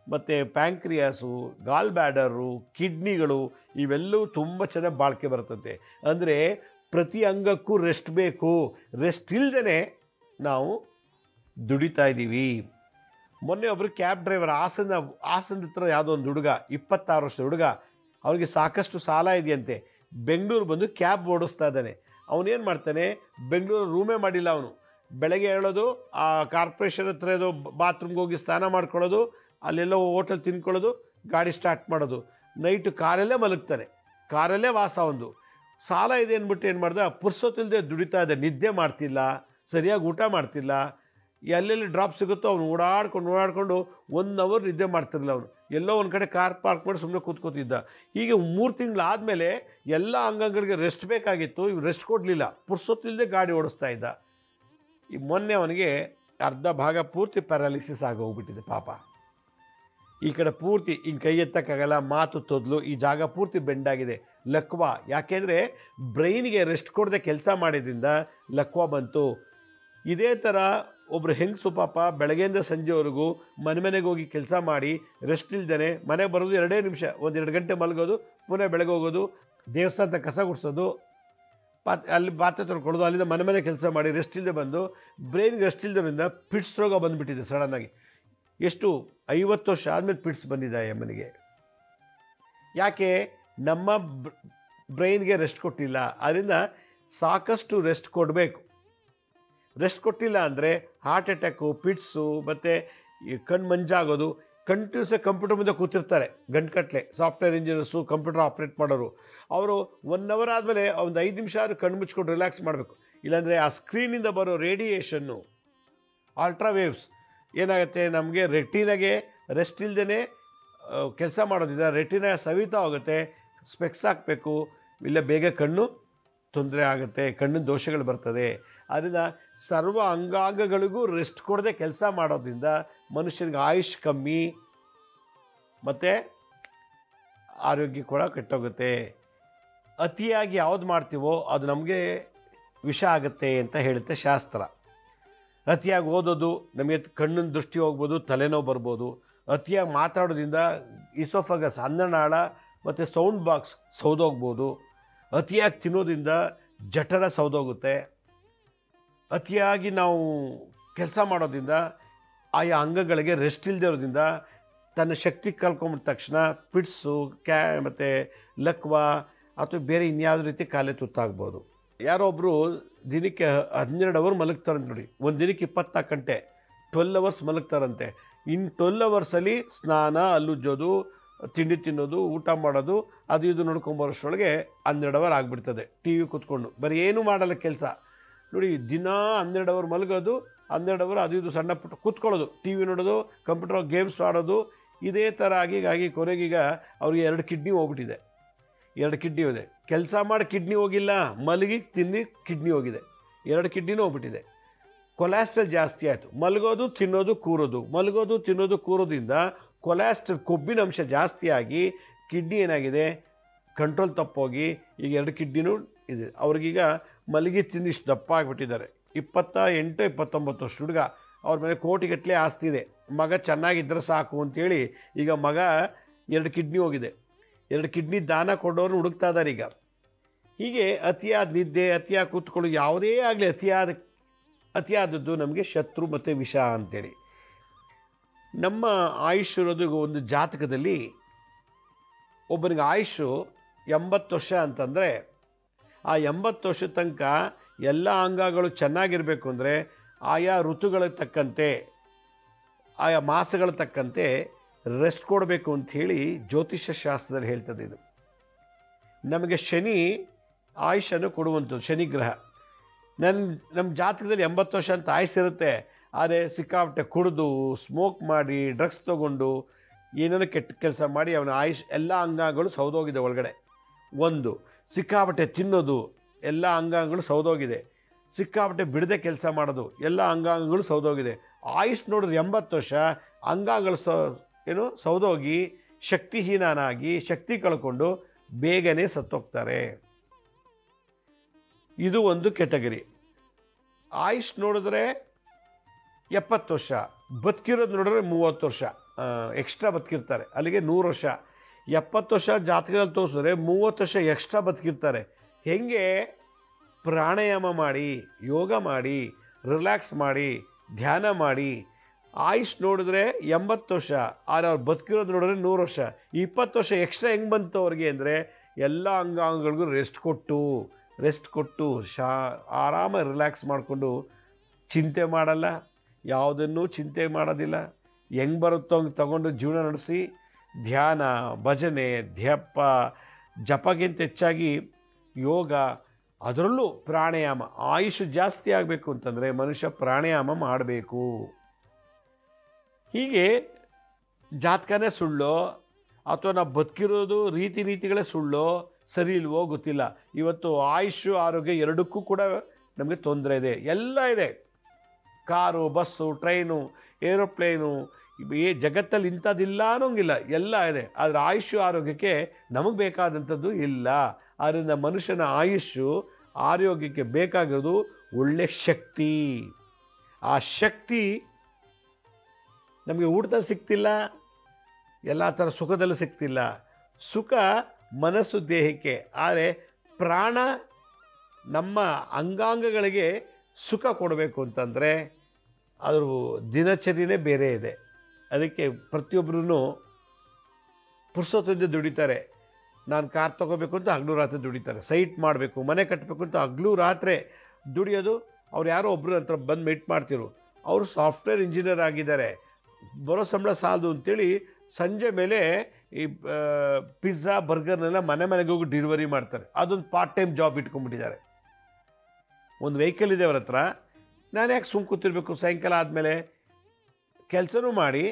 ಮತ್ತು ಪ್ಯಾಂಕ್ರಿಯಾಸು, ಗಾಲ್ ಬ್ಯಾಡರು, ಕಿಡ್ನಿಗಳು, ಇವೆಲ್ಲವೂ ತುಂಬ ಚೆನ್ನಾಗಿ ಬಾಳಿಕೆ ಬರ್ತಂತೆ. ಅಂದರೆ ಪ್ರತಿ ಅಂಗಕ್ಕೂ ರೆಸ್ಟ್ ಬೇಕು. ರೆಸ್ಟ್ ಇಲ್ಲದೇ ನಾವು ದುಡಿತಾ ಇದ್ದೀವಿ. ಮೊನ್ನೆ ಒಬ್ಬರು ಕ್ಯಾಬ್ ಡ್ರೈವರ್, ಹಾಸನದ ಹತ್ರ ಯಾವುದೋ ಒಂದು ಹುಡುಗ, 26 ವರ್ಷದ ಹುಡುಗ, ಅವನಿಗೆ ಸಾಕಷ್ಟು ಸಾಲ ಇದೆಯಂತೆ. ಬೆಂಗಳೂರು ಬಂದು ಕ್ಯಾಬ್ ಓಡಿಸ್ತಾ ಇದ್ದಾನೆ. ಅವನೇನು ಮಾಡ್ತಾನೆ, ಬೆಂಗಳೂರು ರೂಮೇ ಮಾಡಿಲ್ಲ ಅವನು. ಬೆಳಗ್ಗೆ ಹೇಳೋದು, ಆ ಕಾರ್ಪೊರೇಷನ್ ಹತ್ರ ಏದೋ ಬಾತ್ರೂಮ್ಗೆ ಹೋಗಿ ಸ್ನಾನ ಮಾಡ್ಕೊಳ್ಳೋದು, ಅಲ್ಲೆಲ್ಲೋ ಹೋಟೆಲ್ ತಿನ್ಕೊಳ್ಳೋದು, ಗಾಡಿ ಸ್ಟಾರ್ಟ್ ಮಾಡೋದು, ನೈಟು ಕಾರಲ್ಲೇ ಮಲಗ್ತಾನೆ, ಕಾರಲ್ಲೇ ವಾಸ. ಒಂದು ಸಾಲ ಇದೆ ಅಂದ್ಬಿಟ್ಟು ಏನು ಮಾಡ್ದೆ, ಪುರ್ಸೊತ್ತಿಲ್ಲದೆ ದುಡಿತಾ ಇದೆ, ನಿದ್ದೆ ಮಾಡ್ತಿಲ್ಲ, ಸರಿಯಾಗಿ ಊಟ ಮಾಡ್ತಿಲ್ಲ, ಎಲ್ಲೆಲ್ಲಿ ಡ್ರಾಪ್ ಸಿಗುತ್ತೋ ಅವನು ಓಡಾಡ್ಕೊಂಡು 1 ಅವರ್ ನಿದ್ದೆ ಮಾಡ್ತಿರಲಿಲ್ಲ. ಅವನು ಎಲ್ಲೋ ಒಂದು ಕಡೆ ಕಾರ್ ಪಾರ್ಕ್ ಮಾಡಿ ಸುಮ್ಮನೆ ಕೂತ್ಕೋತಿದ್ದ. ಹೀಗೆ 3 ತಿಂಗಳಾದಮೇಲೆ ಎಲ್ಲ ಅಂಗಗಳಿಗೆ ರೆಸ್ಟ್ ಬೇಕಾಗಿತ್ತು, ಇವು ರೆಸ್ಟ್ ಕೊಡಲಿಲ್ಲ, ಪುರ್ಸೊತ್ತಿಲ್ಲದೆ ಗಾಡಿ ಓಡಿಸ್ತಾ ಇದ್ದ. ಈ ಮೊನ್ನೆ ಅವನಿಗೆ ಅರ್ಧ ಭಾಗ ಪೂರ್ತಿ ಪ್ಯಾರಾಲಿಸಿಸ್ ಆಗೋಗ್ಬಿಟ್ಟಿದೆ ಪಾಪ. ಈ ಕಡೆ ಪೂರ್ತಿ ಹಿಂಗೆ ಕೈ ಎತ್ತಕ್ಕಾಗಲ್ಲ, ಮಾತು ತೊದಲು, ಈ ಜಾಗ ಪೂರ್ತಿ ಬೆಂಡಾಗಿದೆ. ಲಕ್ವಾ, ಯಾಕೆಂದರೆ ಬ್ರೈನ್ಗೆ ರೆಸ್ಟ್ ಕೊಡದೆ ಕೆಲಸ ಮಾಡಿದ್ರಿಂದ ಲಕ್ವಾ ಬಂತು. ಇದೇ ಥರ ಒಬ್ಬರು ಹೆಂಗಸು ಪಾಪ ಬೆಳಗ್ಗೆಯಿಂದ ಸಂಜೆವರೆಗೂ ಮನೆಗೆ ಹೋಗಿ ಕೆಲಸ ಮಾಡಿ ರೆಸ್ಟ್ ಇಲ್ದೇ ಮನೆಗೆ ಬರೋದು 2 ನಿಮಿಷ, 1-2 ಗಂಟೆ ಮಲಗೋದು, ಪುನಃ ಬೆಳಗ್ಗೆ ಹೋಗೋದು, ದೇವಸ್ಥಾನದ ಕಸ ಗುಡಿಸೋದು, ಅಲ್ಲಿ ಪಾತ್ರೆ ತೊಳ್ಕೊಳ್ಳೋದು, ಅಲ್ಲಿಂದ ಮನೆ ಕೆಲಸ ಮಾಡಿ ರೆಸ್ಟ್ ಇಲ್ಲದೆ ಬಂದು ಬ್ರೈನ್ಗೆ ರೆಸ್ಟ್ ಇಲ್ಲದ್ರಿಂದ ಪಿಟ್ಸ್ ರೋಗ ಬಂದುಬಿಟ್ಟಿದೆ ಸಡನ್ನಾಗಿ. ಎಷ್ಟು 50 ವರ್ಷ ಆದಮೇಲೆ ಪಿಟ್ಸ್ ಬಂದಿದೆ ಅಮ್ಮನಿಗೆ. ಯಾಕೆ? ನಮ್ಮ ಬ್ರೈನ್ಗೆ ರೆಸ್ಟ್ ಕೊಟ್ಟಿಲ್ಲ. ಅದರಿಂದ ಸಾಕಷ್ಟು ರೆಸ್ಟ್ ಕೊಡಬೇಕು. ರೆಸ್ಟ್ ಕೊಟ್ಟಿಲ್ಲ ಅಂದರೆ ಹಾರ್ಟ್ ಅಟ್ಯಾಕು, ಪಿಟ್ಸು, ಮತ್ತು ಕಣ್ಣು ಮಂಜಾಗೋದು. ಕಂಟಿನ್ಯೂಸ್ ಕಂಪ್ಯೂಟರ್ ಮುಂದೆ ಕೂತಿರ್ತಾರೆ ಗಂಟುಗಟ್ಟಲೆ, ಸಾಫ್ಟ್ವೇರ್ ಇಂಜಿನಿಯರ್ಸು, ಕಂಪ್ಯೂಟರ್ ಆಪ್ರೇಟ್ ಮಾಡೋರು. ಅವರು 1 ಅವರ್ ಆದಮೇಲೆ ಒಂದು 5 ನಿಮಿಷ ಆದರೂ ಕಣ್ಣು ಮುಚ್ಕೊಂಡು ರಿಲ್ಯಾಕ್ಸ್ ಮಾಡಬೇಕು. ಇಲ್ಲಾಂದರೆ ಆ ಸ್ಕ್ರೀನಿಂದ ಬರೋ ರೇಡಿಯೇಷನ್ನು, ಅಲ್ಟ್ರಾವೇವ್ಸ್ ಏನಾಗುತ್ತೆ, ನಮಗೆ ರೆಟಿನಾಗೆ ರೆಸ್ಟ್ ಇಲ್ಲದೇ ಕೆಲಸ ಮಾಡೋದಿಲ್ಲ, ರೆಟಿನ ಸವಿತಾ ಹೋಗುತ್ತೆ, ಸ್ಪೆಕ್ಸ್ ಹಾಕಬೇಕು, ಇಲ್ಲ ಬೇಗ ಕಣ್ಣು ತೊಂದರೆ ಆಗುತ್ತೆ, ಕಣ್ಣಿನ ದೋಷಗಳು ಬರ್ತದೆ. ಅದರಿಂದ ಸರ್ವ ಅಂಗಾಂಗಗಳಿಗೂ ರೆಸ್ಟ್ ಕೊಡದೆ ಕೆಲಸ ಮಾಡೋದ್ರಿಂದ ಮನುಷ್ಯನಿಗೆ ಆಯುಷ್ ಕಮ್ಮಿ ಮತ್ತು ಆರೋಗ್ಯ ಕೂಡ ಕೆಟ್ಟೋಗುತ್ತೆ. ಅತಿಯಾಗಿ ಯಾವುದು ಮಾಡ್ತೀವೋ ಅದು ನಮಗೆ ವಿಷ ಆಗುತ್ತೆ ಅಂತ ಹೇಳುತ್ತೆ ಶಾಸ್ತ್ರ. ಅತಿಯಾಗಿ ಓದೋದು ನಮಗೆ ಕಣ್ಣಿನ ದೃಷ್ಟಿ ಹೋಗ್ಬೋದು, ತಲೆನೋವು ಬರ್ಬೋದು. ಅತಿಯಾಗಿ ಮಾತಾಡೋದ್ರಿಂದ ಇಸೋಫಗಸ್, ಅನ್ನನಾಳ ಮತ್ತು ಸೌಂಡ್ ಬಾಕ್ಸ್ ಸೌದೋಗ್ಬೋದು. ಅತಿಯಾಗಿ ತಿನ್ನೋದ್ರಿಂದ ಜಠರ ಸೌದೋಗುತ್ತೆ. ಅತಿಯಾಗಿ ನಾವು ಕೆಲಸ ಮಾಡೋದ್ರಿಂದ ಆಯಾ ಅಂಗಗಳಿಗೆ ರೆಸ್ಟ್ ಇಲ್ಲದೆ ಇರೋದ್ರಿಂದ ತನ್ನ ಶಕ್ತಿ ಕಳ್ಕೊಂಬಿಟ್ಟ ತಕ್ಷಣ ಪಿಟ್ಸು ಮತ್ತು ಲಕ್ವ ಅಥವಾ ಬೇರೆ ಇನ್ಯಾವುದೇ ರೀತಿ ಕಾಲೇ ತುತ್ತಾಗ್ಬೋದು. ಯಾರೊಬ್ಬರು ದಿನಕ್ಕೆ 12 ಅವರ್ ಮಲಗ್ತಾರಂತೆ ನೋಡಿ. ಒಂದು ದಿನಕ್ಕೆ 24 ಗಂಟೆ 12 ಅವರ್ಸ್ ಮಲಗ್ತಾರಂತೆ. ಇನ್ನು 12 ಅವರ್ಸಲ್ಲಿ ಸ್ನಾನ, ಹಲ್ಲುಜ್ಜೋದು, ತಿಂಡಿ ತಿನ್ನೋದು, ಊಟ ಮಾಡೋದು, ಅದು ಇದು ನೋಡ್ಕೊಂಬರೋಷ್ಟರೊಳಗೆ 12 ಅವರ್ ಆಗಿಬಿಡ್ತದೆ. ಟಿ ವಿ ಕೂತ್ಕೊಂಡು ಬರೀ ಏನೂ ಮಾಡಲ್ಲ ಕೆಲಸ ನೋಡಿ. ದಿನ 12 ಅವರ್ ಮಲಗೋದು, 12 ಅವರ್ ಅದು ಇದು ಸಣ್ಣ ಪುಟ್ಟ ಕೂತ್ಕೊಳ್ಳೋದು, ಟಿ ವಿ ನೋಡೋದು, ಕಂಪ್ಯೂಟರ್ ಗೇಮ್ಸ್ ಆಡೋದು, ಇದೇ ಥರ ಆಗಿ ಕೊನೆಗೀಗ ಅವ್ರಿಗೆ 2 ಕಿಡ್ನಿ ಹೋಗ್ಬಿಟ್ಟಿದೆ. 2 ಕಿಡ್ನಿ ಹೋಗಿದೆ. ಕೆಲಸ ಮಾಡಿ ಕಿಡ್ನಿ ಹೋಗಿಲ್ಲ, ಮಲಗಿ ತಿನ್ನಿ ಕಿಡ್ನಿ ಹೋಗಿದೆ. 2 ಕಿಡ್ನಿನೂ ಹೋಗ್ಬಿಟ್ಟಿದೆ. ಕೊಲೆಸ್ಟ್ರಾಲ್ ಜಾಸ್ತಿ ಆಯಿತು. ಮಲಗೋದು, ತಿನ್ನೋದು, ಕೂರೋದು, ಮಲಗೋದು, ತಿನ್ನೋದು, ಕೂರೋದ್ರಿಂದ ಕೊಲೆಸ್ಟ್ರಾಲ್ ಕೊಬ್ಬಿನ ಅಂಶ ಜಾಸ್ತಿ ಆಗಿ ಕಿಡ್ನಿ ಏನಾಗಿದೆ, ಕಂಟ್ರೋಲ್ ತಪ್ಪೋಗಿ ಈಗ 2 ಕಿಡ್ನಿನೂ ಇದೆ. ಅವ್ರಿಗೀಗ ಮಲಗಿ ತಿನ್ನಿಷ್ಟು ದಪ್ಪ ಆಗಿಬಿಟ್ಟಿದ್ದಾರೆ. 28, 29 ವರ್ಷ ಹುಡುಗ. ಅವ್ರ ಮೇಲೆ ಕೋಟಿಗಟ್ಟಲೆ ಆಸ್ತಿ ಇದೆ. ಮಗ ಚೆನ್ನಾಗಿದ್ದರೆ ಸಾಕು ಅಂಥೇಳಿ ಈಗ ಮಗ 2 ಕಿಡ್ನಿ ಹೋಗಿದೆ. 2 ಕಿಡ್ನಿ ದಾನ ಕೊಡೋರು ಹುಡುಕ್ತಾ ಇದ್ದಾರೆ ಈಗ. ಹೀಗೆ ಅತಿಯಾದ ನಿದ್ದೆ, ಅತಿಯಾಗಿ ಕೂತ್ಕೊಳ್ಳೋ ಯಾವುದೇ ಆಗಲಿ ಅತಿಯಾದದ್ದು ನಮಗೆ ಶತ್ರು ಮತ್ತು ವಿಷ ಅಂಥೇಳಿ. ನಮ್ಮ ಆಯುಷ್ ಇರೋದು ಒಂದು ಜಾತಕದಲ್ಲಿ ಒಬ್ಬನಿಗೆ ಆಯುಷು 80 ವರ್ಷ ಅಂತಂದರೆ ಆ 80 ವರ್ಷದ ತನಕ ಎಲ್ಲ ಅಂಗಗಳು ಚೆನ್ನಾಗಿರಬೇಕು ಅಂದರೆ ಆಯಾ ಋತುಗಳಿಗೆ ತಕ್ಕಂತೆ, ಆಯಾ ಮಾಸಗಳ ತಕ್ಕಂತೆ ರೆಸ್ಟ್ ಕೊಡಬೇಕು ಅಂಥೇಳಿ ಜ್ಯೋತಿಷ್ಯ ಶಾಸ್ತ್ರದಲ್ಲಿ ಹೇಳ್ತದೆ. ಇದು ನಮಗೆ ಶನಿ ಆಯುಷನ್ನು ಕೊಡುವಂಥದ್ದು. ಶನಿ ಗ್ರಹ ನಮ್ಮ ಜಾತಕದಲ್ಲಿ 80 ವರ್ಷ ಅಂತ ಆಯುಸ್ಸಿರುತ್ತೆ. ಆದರೆ ಸಿಕ್ಕಾಪಟ್ಟೆ ಕುಡಿದು, ಸ್ಮೋಕ್ ಮಾಡಿ, ಡ್ರಗ್ಸ್ ತೊಗೊಂಡು, ಏನೇನೋ ಕೆಟ್ಟ ಕೆಲಸ ಮಾಡಿ ಅವನ ಆಯುಷ್ ಎಲ್ಲ ಅಂಗಗಳು ಸೌದೋಗಿದೆ ಒಳಗಡೆ. ಒಂದು ಸಿಕ್ಕಾಪಟ್ಟೆ ತಿನ್ನೋದು, ಎಲ್ಲ ಅಂಗಾಂಗಗಳು ಸೌದೋಗಿದೆ. ಸಿಕ್ಕಾಪಟ್ಟೆ ಬಿಡದೆ ಕೆಲಸ ಮಾಡೋದು, ಎಲ್ಲ ಅಂಗಾಂಗಗಳು ಸೌದೋಗಿದೆ. ಆಯುಷ್ ನೋಡಿದ್ರೆ 80 ವರ್ಷ, ಅಂಗಾಂಗಗಳು ಸೌದೋಗಿ ಶಕ್ತಿಹೀನನಾಗಿ ಶಕ್ತಿ ಕಳ್ಕೊಂಡು ಬೇಗನೆ ಸತ್ತೋಗ್ತಾರೆ. ಇದು ಒಂದು ಕೆಟಗರಿ. ಆಯುಷ್ ನೋಡಿದ್ರೆ 70 ವರ್ಷ, ಬದುಕಿರೋದು ನೋಡಿದ್ರೆ 30 ವರ್ಷ ಎಕ್ಸ್ಟ್ರಾ ಬದುಕಿರ್ತಾರೆ. ಅಲ್ಲಿಗೆ 100 ವರ್ಷ. 70 ವರ್ಷ ಜಾತಕದಲ್ಲಿ ತೋರಿಸಿದ್ರೆ 30 ವರ್ಷ ಎಕ್ಸ್ಟ್ರಾ ಬದುಕಿರ್ತಾರೆ. ಹೇಗೆ? ಪ್ರಾಣಾಯಾಮ ಮಾಡಿ, ಯೋಗ ಮಾಡಿ, ರಿಲ್ಯಾಕ್ಸ್ ಮಾಡಿ, ಧ್ಯಾನ ಮಾಡಿ. ಆಯುಷ್ ನೋಡಿದ್ರೆ 80 ವರ್ಷ, ಆದರೆ ಅವ್ರು ಬದುಕಿರೋದು ನೋಡಿದ್ರೆ 100 ವರ್ಷ. 20 ವರ್ಷ ಎಕ್ಸ್ಟ್ರಾ ಹೆಂಗೆ ಬಂತು ಅವ್ರಿಗೆ ಅಂದರೆ ಎಲ್ಲ ಅಂಗಾಂಗಗಳಿಗೂ ರೆಸ್ಟ್ ಕೊಟ್ಟು ಆರಾಮಾಗಿ ರಿಲ್ಯಾಕ್ಸ್ ಮಾಡಿಕೊಂಡು ಚಿಂತೆ ಮಾಡಲ್ಲ, ಯಾವುದನ್ನೂ ಚಿಂತೆ ಮಾಡೋದಿಲ್ಲ. ಹೆಂಗೆ ಬರುತ್ತೋ ಹಂಗೆ ತಗೊಂಡು ಜೀವನ ನಡೆಸಿ ಧ್ಯಾನ, ಭಜನೆ, ಜಪಗಿಂತ ಹೆಚ್ಚಾಗಿ ಯೋಗ, ಅದರಲ್ಲೂ ಪ್ರಾಣಾಯಾಮ. ಆಯುಷ್ ಜಾಸ್ತಿ ಆಗಬೇಕು ಅಂತಂದರೆ ಮನುಷ್ಯ ಪ್ರಾಣಾಯಾಮ ಮಾಡಬೇಕು. ಹೀಗೆ ಜಾತಕನೇ ಸುಳ್ಳೋ ಅಥವಾ ನಾವು ಬದುಕಿರೋದು ರೀತಿಗಳೇ ಸುಳ್ಳೋ ಸರಿ ಇಲ್ವೋ ಗೊತ್ತಿಲ್ಲ. ಇವತ್ತು ಆಯುಷು ಆರೋಗ್ಯ ಎರಡಕ್ಕೂ ಕೂಡ ನಮಗೆ ತೊಂದರೆ ಇದೆ. ಎಲ್ಲ ಇದೆ. ಕಾರು, ಬಸ್ಸು, ಟ್ರೈನು, ಏರೋಪ್ಲೇನು, ಜಗತ್ತಲ್ಲಿ ಇಂಥದ್ದಿಲ್ಲ ಅನ್ನೋಂಗಿಲ್ಲ, ಎಲ್ಲ ಇದೆ. ಆದರೆ ಆಯುಷು ಆರೋಗ್ಯಕ್ಕೆ ನಮಗೆ ಬೇಕಾದಂಥದ್ದು ಇಲ್ಲ. ಆದ್ದರಿಂದ ಮನುಷ್ಯನ ಆಯುಷು ಆರೋಗ್ಯಕ್ಕೆ ಬೇಕಾಗಿರೋದು ಒಳ್ಳೆ ಶಕ್ತಿ. ಆ ಶಕ್ತಿ ನಮಗೆ ಊಟದಲ್ಲಿ ಸಿಗ್ತಿಲ್ಲ, ಎಲ್ಲ ಥರ ಸುಖದಲ್ಲೂ ಸಿಗ್ತಿಲ್ಲ. ಸುಖ ಮನಸ್ಸು ದೇಹಕ್ಕೆ, ಆದರೆ ಪ್ರಾಣ ನಮ್ಮ ಅಂಗಾಂಗಗಳಿಗೆ ಸುಖ ಕೊಡಬೇಕು ಅಂತಂದರೆ ಅದ್ರ ದಿನಚರಿನೇ ಬೇರೆ ಇದೆ. ಅದಕ್ಕೆ ಪ್ರತಿಯೊಬ್ಬರೂ ಪುರ್ಸೊತ್ತಿಂದ ದುಡಿತಾರೆ. ನಾನು ಕಾರ್ ತೊಗೋಬೇಕು ಅಂತ ಹಗಲು ರಾತ್ರಿ ದುಡಿತಾರೆ. ಸೈಟ್ ಮಾಡಬೇಕು, ಮನೆ ಕಟ್ಟಬೇಕು ಅಂತ ಹಗಲು ರಾತ್ರಿ ದುಡಿಯೋದು. ಅವ್ರು ಯಾರೋ ಒಬ್ಬರು ಹತ್ರ ಬಂದು ಮೀಟ್ ಮಾಡ್ತಿರು, ಅವರು ಸಾಫ್ಟ್ವೇರ್ ಇಂಜಿನಿಯರ್ ಆಗಿದ್ದಾರೆ, ಬರೋ ಸಂಬಳ ಸಾಲದು ಅಂತೇಳಿ ಸಂಜೆ ಮೇಲೆ ಈ ಪಿಜ್ಜಾ, ಬರ್ಗರ್ನೆಲ್ಲ ಮನೆಗೆ ಹೋಗಿ ಡೆಲಿವರಿ ಮಾಡ್ತಾರೆ. ಅದೊಂದು ಪಾರ್ಟ್ ಟೈಮ್ ಜಾಬ್ ಇಟ್ಕೊಂಡ್ಬಿಟ್ಟಿದ್ದಾರೆ. ಒಂದು ವೆಹಿಕಲ್ ಇದೆ ಅವ್ರ ಹತ್ರ, ನಾನು ಯಾಕೆ ಸುಮ್ಮ ಕೂತಿರ್ಬೇಕು? ಸಾಯಂಕಾಲ ಆದಮೇಲೆ ಕೆಲಸನೂ ಮಾಡಿ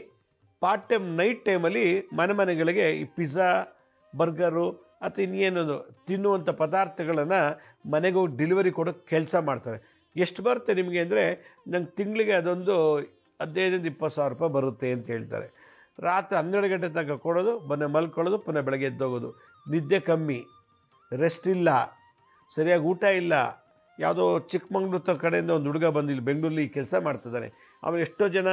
ಪಾರ್ಟ್ ಟೈಮ್ ನೈಟ್ ಟೈಮಲ್ಲಿ ಮನೆಗಳಿಗೆ ಈ ಪಿಜ್ಜಾ, ಬರ್ಗರು ಅಥವಾ ಇನ್ನೇನೊಂದು ತಿನ್ನುವಂಥ ಪದಾರ್ಥಗಳನ್ನು ಮನೆಗೆ ಹೋಗಿ ಡೆಲಿವರಿ ಕೊಡೋಕ್ಕೆ ಕೆಲಸ ಮಾಡ್ತಾರೆ. ಎಷ್ಟು ಬರುತ್ತೆ ನಿಮಗೆ ಅಂದರೆ, ನಂಗೆ ತಿಂಗಳಿಗೆ ಅದೊಂದು 15-20 ಸಾವಿರ ರೂಪಾಯಿ ಬರುತ್ತೆ ಅಂತ ಹೇಳ್ತಾರೆ. ರಾತ್ರಿ 12 ಗಂಟೆ ತನಕ ಕೊಡೋದು, ಮಲ್ಕೊಳ್ಳೋದು, ಪುನಃ ಬೆಳಗ್ಗೆ ಎದ್ದೋಗೋದು. ನಿದ್ದೆ ಕಮ್ಮಿ, ರೆಸ್ಟ್ ಇಲ್ಲ, ಸರಿಯಾಗಿ ಊಟ ಇಲ್ಲ. ಯಾವುದೋ ಚಿಕ್ಕಮಂಗ್ಳೂರು ಕಡೆಯಿಂದ ಒಂದು ಹುಡುಗ ಬಂದು ಇಲ್ಲಿ ಬೆಂಗಳೂರಲ್ಲಿ ಕೆಲಸ ಮಾಡ್ತಿದ್ದಾನೆ. ಆಮೇಲೆ ಎಷ್ಟೋ ಜನ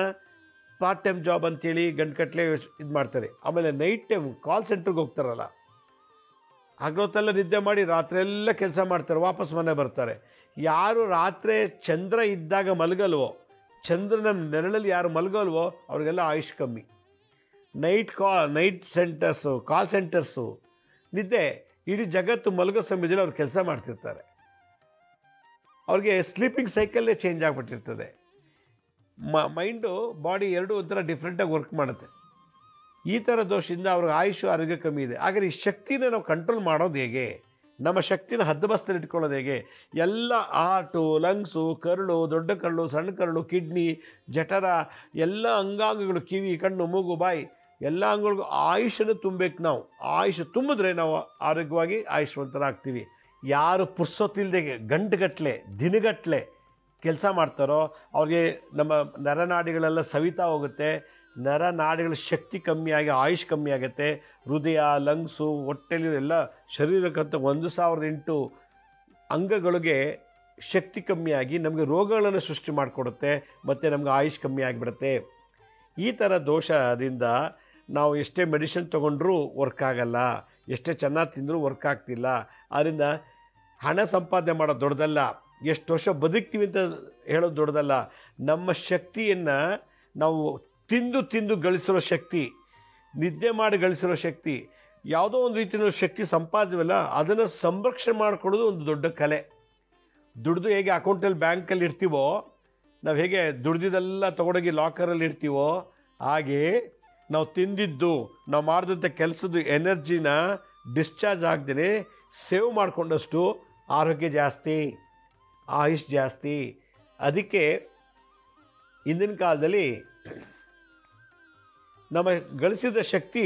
ಪಾರ್ಟ್ ಟೈಮ್ ಜಾಬ್ ಅಂತೇಳಿ ಗಂಟುಗಟ್ಟಲೆ ಇದು ಮಾಡ್ತಾರೆ. ಆಮೇಲೆ ನೈಟ್ ಟೈಮ್ ಕಾಲ್ ಸೆಂಟ್ರಿಗೆ ಹೋಗ್ತಾರಲ್ಲ, ಹಗಲೊತ್ತೆಲ್ಲ ನಿದ್ದೆ ಮಾಡಿ ರಾತ್ರಿಯೆಲ್ಲ ಕೆಲಸ ಮಾಡ್ತಾರೆ, ವಾಪಸ್ ಮನೆ ಬರ್ತಾರೆ. ಯಾರು ರಾತ್ರಿ ಚಂದ್ರ ಇದ್ದಾಗ ಮಲಗಲ್ವೋ, ಚಂದ್ರನ ನೆರಳಲ್ಲಿ ಯಾರು ಮಲಗಲ್ವೋ ಅವ್ರಿಗೆಲ್ಲ ಆಯುಷ್ ಕಮ್ಮಿ. ನೈಟ್ ಸೆಂಟರ್ಸು, ಕಾಲ್ ಸೆಂಟರ್ಸು, ನಿದ್ದೆ, ಇಡೀ ಜಗತ್ತು ಮಲಗೋ ಸಮಯದಲ್ಲಿ ಅವ್ರು ಕೆಲಸ ಮಾಡ್ತಿರ್ತಾರೆ. ಅವ್ರಿಗೆ ಸ್ಲೀಪಿಂಗ್ ಸೈಕಲ್ಲೇ ಚೇಂಜ್ ಆಗಿಬಿಟ್ಟಿರ್ತದೆ. ಮೈಂಡು ಬಾಡಿ ಎರಡೂ ಒಂಥರ ಡಿಫ್ರೆಂಟಾಗಿ ವರ್ಕ್ ಮಾಡುತ್ತೆ. ಈ ಥರ ದೋಷದಿಂದ ಅವ್ರಿಗೆ ಆಯುಷು ಆರೋಗ್ಯ ಕಮ್ಮಿ ಇದೆ. ಹಾಗಾದ್ರೆ ಈ ಶಕ್ತಿನ ನಾವು ಕಂಟ್ರೋಲ್ ಮಾಡೋದು ಹೇಗೆ? ನಮ್ಮ ಶಕ್ತಿನ ಹದ್ದುಬಸ್ತಲ್ಲಿ ಇಟ್ಕೊಳ್ಳೋದು ಹೇಗೆ? ಎಲ್ಲ ಹಾರ್ಟು, ಲಂಗ್ಸು, ಕರುಳು, ದೊಡ್ಡ ಕರುಳು, ಸಣ್ಣ ಕರುಳು, ಕಿಡ್ನಿ, ಜಠರ, ಎಲ್ಲ ಅಂಗಾಂಗಗಳು, ಕಿವಿ, ಕಣ್ಣು, ಮೂಗು, ಬಾಯಿ, ಎಲ್ಲ ಅಂಗಗಳಿಗೂ ಆಯುಷನ್ನು ತುಂಬಬೇಕು. ನಾವು ಆಯುಷ್ ತುಂಬಿದ್ರೆ ನಾವು ಆರೋಗ್ಯವಾಗಿ ಆಯುಷ್ವಂತರಾಗ್ತೀವಿ. ಯಾರು ಪುರ್ಸೊತ್ತಿಲ್ಲದೆ ಗಂಟೆಗಟ್ಟಲೆ ದಿನಗಟ್ಟಲೆ ಕೆಲಸ ಮಾಡ್ತಾರೋ ಅವ್ರಿಗೆ ನಮ್ಮ ನರನಾಡಿಗಳೆಲ್ಲ ಸವಿತಾ ಹೋಗುತ್ತೆ. ನರನಾಡಿಗಳ ಶಕ್ತಿ ಕಮ್ಮಿಯಾಗಿ ಆಯುಷ್ ಕಮ್ಮಿ ಆಗುತ್ತೆ. ಹೃದಯ, ಲಂಗ್ಸು, ಹೊಟ್ಟೆಲಿ ಎಲ್ಲ ಶರೀರಕ್ಕಂತ 1008 ಅಂಗಗಳಿಗೆ ಶಕ್ತಿ ಕಮ್ಮಿಯಾಗಿ ನಮಗೆ ರೋಗಗಳನ್ನು ಸೃಷ್ಟಿ ಮಾಡಿಕೊಡುತ್ತೆ ಮತ್ತು ನಮಗೆ ಆಯುಷ್ ಕಮ್ಮಿ ಆಗಿಬಿಡುತ್ತೆ. ಈ ಥರ ದೋಷದಿಂದ ನಾವು ಎಷ್ಟೇ ಮೆಡಿಸಿನ್ ತೊಗೊಂಡ್ರೂ ವರ್ಕ್ ಆಗಲ್ಲ, ಎಷ್ಟೇ ಚೆನ್ನಾಗಿ ತಿಂದರೂ ವರ್ಕ್ ಆಗ್ತಿಲ್ಲ. ಆದ್ದರಿಂದ ಹಣ ಸಂಪಾದನೆ ಮಾಡೋದು ದೊಡ್ಡದಲ್ಲ, ಎಷ್ಟು ವರ್ಷ ಬದುಕ್ತೀವಿ ಅಂತ ಹೇಳೋದು ದೊಡ್ಡದಲ್ಲ. ನಮ್ಮ ಶಕ್ತಿಯನ್ನು ನಾವು ತಿಂದು ಗಳಿಸಿರೋ ಶಕ್ತಿ, ನಿದ್ದೆ ಮಾಡಿ ಗಳಿಸಿರೋ ಶಕ್ತಿ, ಯಾವುದೋ ಒಂದು ರೀತಿಯ ಶಕ್ತಿ ಸಂಪಾದನೆವಲ್ಲ, ಅದನ್ನು ಸಂರಕ್ಷಣೆ ಮಾಡಿಕೊಳ್ಳೋದು ಒಂದು ದೊಡ್ಡ ಕಲೆ. ದುಡ್ದು ಹೇಗೆ ಅಕೌಂಟಲ್ಲಿ ಬ್ಯಾಂಕಲ್ಲಿ ಇರ್ತೀವೋ, ನಾವು ಹೇಗೆ ದುಡ್ದಿದ್ದೆಲ್ಲ ತೊಗೊಂಡೋಗಿ ಲಾಕರಲ್ಲಿ ಇರ್ತೀವೋ, ಹಾಗೆ ನಾವು ತಿಂದಿದ್ದು, ನಾವು ಮಾಡಿದಂಥ ಕೆಲಸದ ಎನರ್ಜಿನ ಡಿಸ್ಚಾರ್ಜ್ ಆಗದೇ ಸೇವ್ ಮಾಡಿಕೊಂಡಷ್ಟು ಆರೋಗ್ಯ ಜಾಸ್ತಿ, ಆಯುಷ್ ಜಾಸ್ತಿ. ಅದಕ್ಕೆ ಇಂದಿನ ಕಾಲದಲ್ಲಿ ನಮ್ಮ ಗಳಿಸಿದ ಶಕ್ತಿ